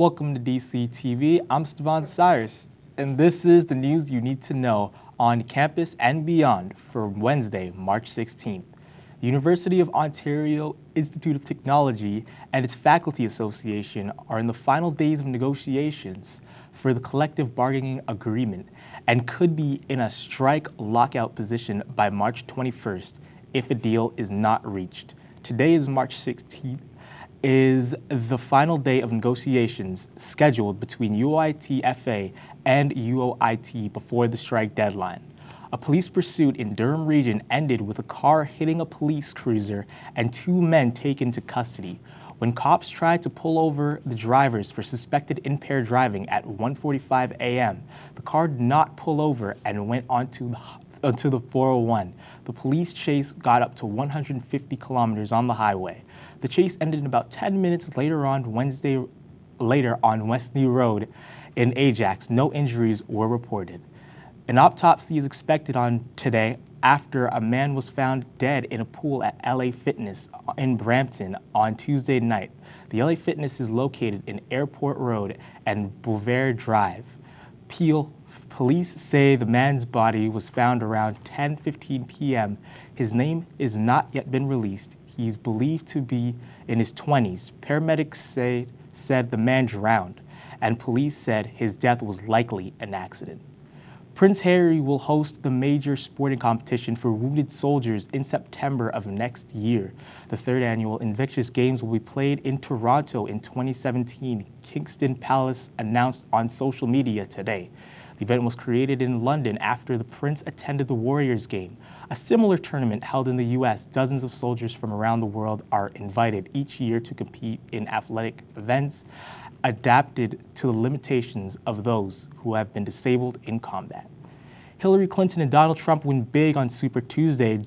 Welcome to DCTV. I'm Stevan Cyrus, and this is the news you need to know on campus and beyond for Wednesday, March 16th. The University of Ontario Institute of Technology and its Faculty Association are in the final days of negotiations for the collective bargaining agreement and could be in a strike lockout position by March 21st if a deal is not reached. Today is March 16th. Is the final day of negotiations scheduled between UOIT-FA and UOIT before the strike deadline. A police pursuit in Durham region ended with a car hitting a police cruiser and 2 men taken to custody. When cops tried to pull over the drivers for suspected impaired driving at 1:45 a.m., the car did not pull over and went onto the 401. The police chase got up to 150 kilometers on the highway. The chase ended in about 10 minutes later on Westney Road in Ajax. No injuries were reported. An autopsy is expected on today after a man was found dead in a pool at LA Fitness in Brampton on Tuesday night. The LA Fitness is located in Airport Road and Bouvert Drive. Police say the man's body was found around 10:15 p.m. His name has not yet been released. He's believed to be in his 20s. Paramedics said the man drowned, and police said his death was likely an accident. Prince Harry will host the major sporting competition for wounded soldiers in September of next year. The 3rd annual Invictus Games will be played in Toronto in 2017, Kingston Palace announced on social media today. The event was created in London after the Prince attended the Warriors game, a similar tournament held in the U.S. Dozens of soldiers from around the world are invited each year to compete in athletic events adapted to the limitations of those who have been disabled in combat. Hillary Clinton and Donald Trump win big on Super Tuesday.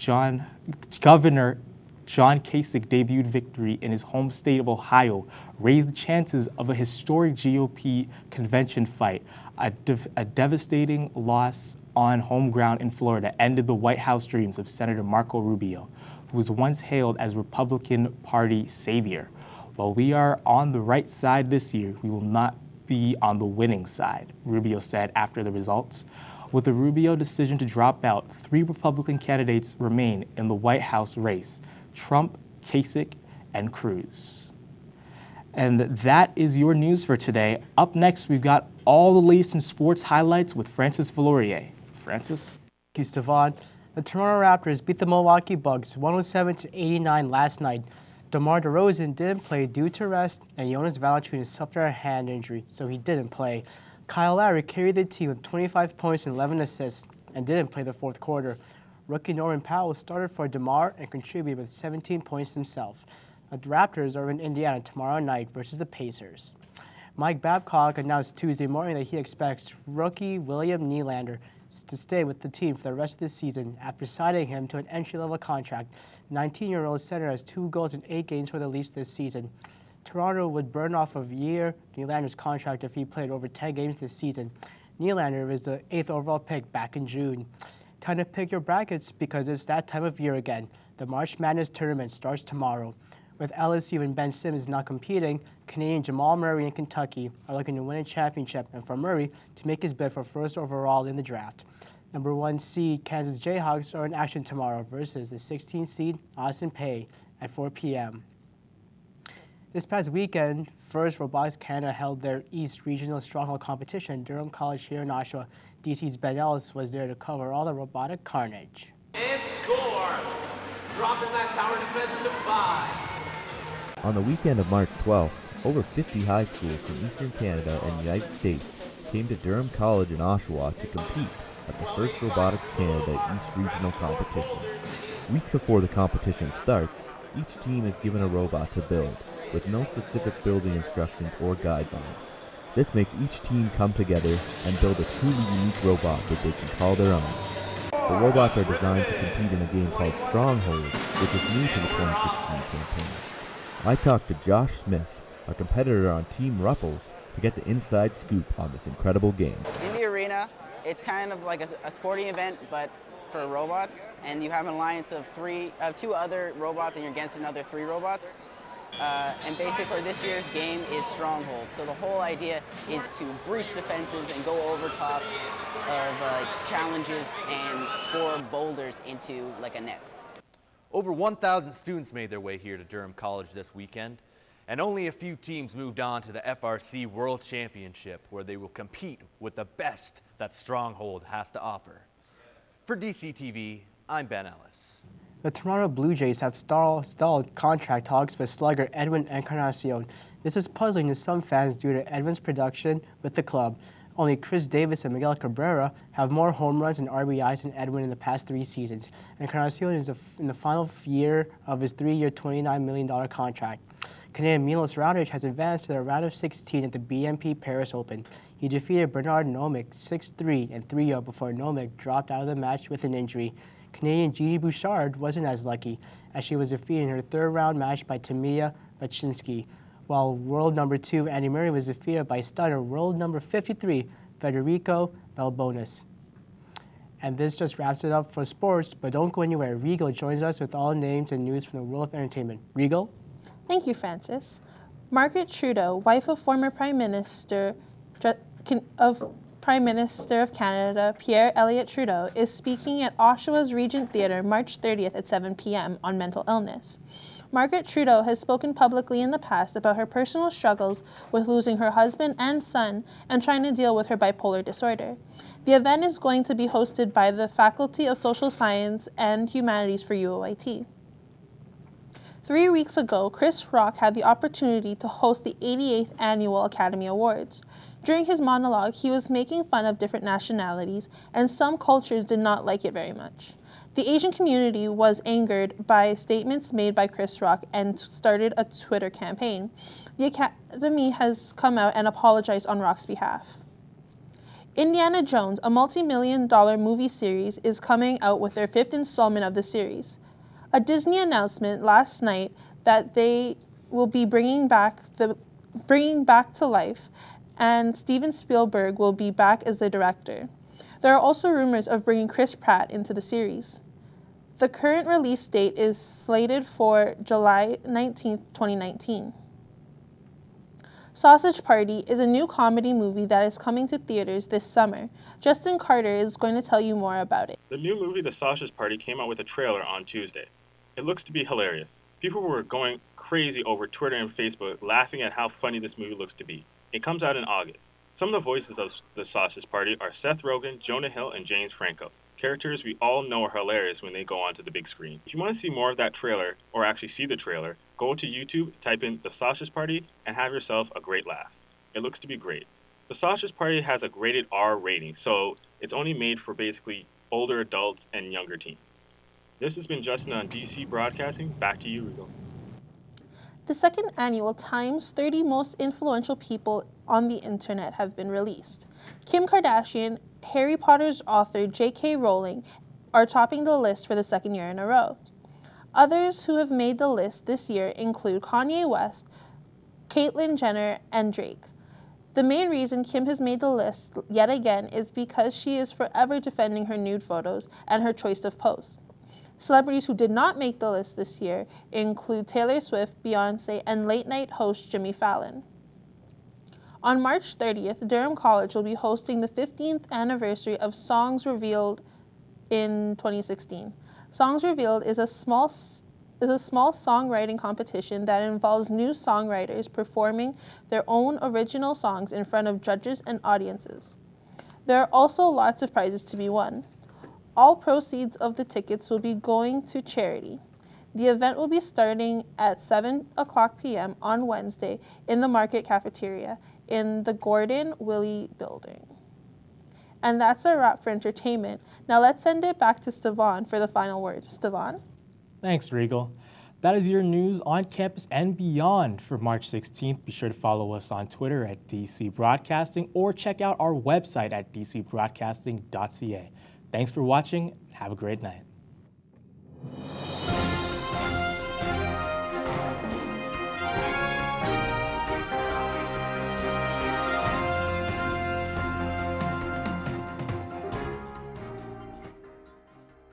Governor John Kasich debuted victory in his home state of Ohio, raised the chances of a historic GOP convention fight. A devastating loss on home ground in Florida ended the White House dreams of Senator Marco Rubio, who was once hailed as Republican Party savior. While we are on the right side this year, we will not be on the winning side, Rubio said after the results. With the Rubio decision to drop out, 3 Republican candidates remain in the White House race: Trump, Kasich, and Cruz. And that is your news for today. Up next, we've got all the latest in sports highlights with Francis Valorier. Francis? Thank you, Stevan. The Toronto Raptors beat the Milwaukee Bucks 107-89 last night. DeMar DeRozan didn't play due to rest, and Jonas Valanciunas suffered a hand injury, so he didn't play. Kyle Lowry carried the team with 25 points and 11 assists and didn't play the 4th quarter. Rookie Norman Powell started for DeMar and contributed with 17 points himself. The Raptors are in Indiana tomorrow night versus the Pacers. Mike Babcock announced Tuesday morning that he expects rookie William Nylander to stay with the team for the rest of the season after signing him to an entry-level contract. 19-year-old center has 2 goals in 8 games for the Leafs this season. Toronto would burn off a year Nylander's contract if he played over 10 games this season. Nylander was the 8th overall pick back in June. Time to pick your brackets because it's that time of year again. The March Madness tournament starts tomorrow. With LSU and Ben Simmons not competing, Canadian Jamal Murray and Kentucky are looking to win a championship and for Murray to make his bid for 1st overall in the draft. Number 1 seed Kansas Jayhawks are in action tomorrow versus the 16th seed Austin Peay at 4 p.m. This past weekend, First Robotics Canada held their East Regional Stronghold competition. Durham College here in Oshawa. DC's Ben Ellis was there to cover all the robotic carnage. And score! Dropping that tower defense to 5. On the weekend of March 12th, over 50 high schools from Eastern Canada and the United States came to Durham College in Oshawa to compete at the First Robotics Canada East Regional Competition. Weeks before the competition starts, each team is given a robot to build, with no specific building instructions or guidelines. This makes each team come together and build a truly unique robot that they can call their own. The robots are designed to compete in a game called Stronghold, which is new to the 2016 campaign. I talked to Josh Smith, a competitor on Team Ruffles, to get the inside scoop on this incredible game. In the arena, it's kind of like a sporting event, but for robots, and you have an alliance of 2 other robots and you're against another 3 robots. And basically this year's game is Stronghold. So the whole idea is to breach defenses and go over top of challenges and score boulders into like a net. Over 1,000 students made their way here to Durham College this weekend, and only a few teams moved on to the FRC World Championship, where they will compete with the best that Stronghold has to offer. For DCTV, I'm Ben Ellis. The Toronto Blue Jays have stalled contract talks with slugger Edwin Encarnacion. This is puzzling to some fans due to Edwin's production with the club. Only Chris Davis and Miguel Cabrera have more home runs and RBIs than Edwin in the past 3 seasons. Encarnacion is in the final year of his 3-year, $29 million contract. Canadian Milos Raonic has advanced to the round of 16 at the BNP Paris Open. He defeated Bernard Nomick 6-3 and 3-0 before Nomick dropped out of the match with an injury. Canadian Gigi Bouchard wasn't as lucky, as she was defeated in her 3rd round match by Tamia Baczynski, while world number 2 Andy Murray was defeated by stunner world number 53 Federico Balbonis. And this just wraps it up for sports, but don't go anywhere. Regal joins us with all names and news from the world of entertainment. Regal? Thank you, Francis. Margaret Trudeau, wife of former Prime Minister of Canada, Pierre Elliott Trudeau, is speaking at Oshawa's Regent Theatre March 30th at 7 p.m. on mental illness. Margaret Trudeau has spoken publicly in the past about her personal struggles with losing her husband and son and trying to deal with her bipolar disorder. The event is going to be hosted by the Faculty of Social Science and Humanities for UOIT. 3 weeks ago, Chris Rock had the opportunity to host the 88th Annual Academy Awards. During his monologue, he was making fun of different nationalities, and some cultures did not like it very much. The Asian community was angered by statements made by Chris Rock and started a Twitter campaign. The Academy has come out and apologized on Rock's behalf. Indiana Jones, a multi-million-dollar movie series, is coming out with their 5th installment of the series. A Disney announcement last night that they will be bringing back to life, and Steven Spielberg will be back as the director. There are also rumors of bringing Chris Pratt into the series. The current release date is slated for July 19, 2019. Sausage Party is a new comedy movie that is coming to theaters this summer. Justin Carter is going to tell you more about it. The new movie, The Sausage Party, came out with a trailer on Tuesday. It looks to be hilarious. People were going crazy over Twitter and Facebook, laughing at how funny this movie looks to be. It comes out in August. Some of the voices of The Sausage Party are Seth Rogen, Jonah Hill, and James Franco. Characters we all know are hilarious when they go onto the big screen. If you want to see more of that trailer, or actually see the trailer, go to YouTube, type in The Sausage Party, and have yourself a great laugh. It looks to be great. The Sausage Party has a rated R rating, so it's only made for basically older adults and younger teens. This has been Justin on DC Broadcasting. Back to you, Regal. The 2nd annual Time's 30 Most Influential People on the Internet have been released. Kim Kardashian, Harry Potter's author J.K. Rowling are topping the list for the 2nd year in a row. Others who have made the list this year include Kanye West, Caitlyn Jenner, and Drake. The main reason Kim has made the list yet again is because she is forever defending her nude photos and her choice of posts. Celebrities who did not make the list this year include Taylor Swift, Beyoncé, and late-night host Jimmy Fallon. On March 30th, Durham College will be hosting the 15th anniversary of Songs Revealed in 2016. Songs Revealed is a small songwriting competition that involves new songwriters performing their own original songs in front of judges and audiences. There are also lots of prizes to be won. All proceeds of the tickets will be going to charity. The event will be starting at 7 o'clock p.m. on Wednesday in the Market Cafeteria in the Gordon Willey building. And that's our wrap for entertainment. Now let's send it back to Stevan for the final word. Stevan? Thanks, Regal. That is your news on campus and beyond for March 16th. Be sure to follow us on Twitter at DC Broadcasting or check out our website at dcbroadcasting.ca. Thanks for watching. Have a great night.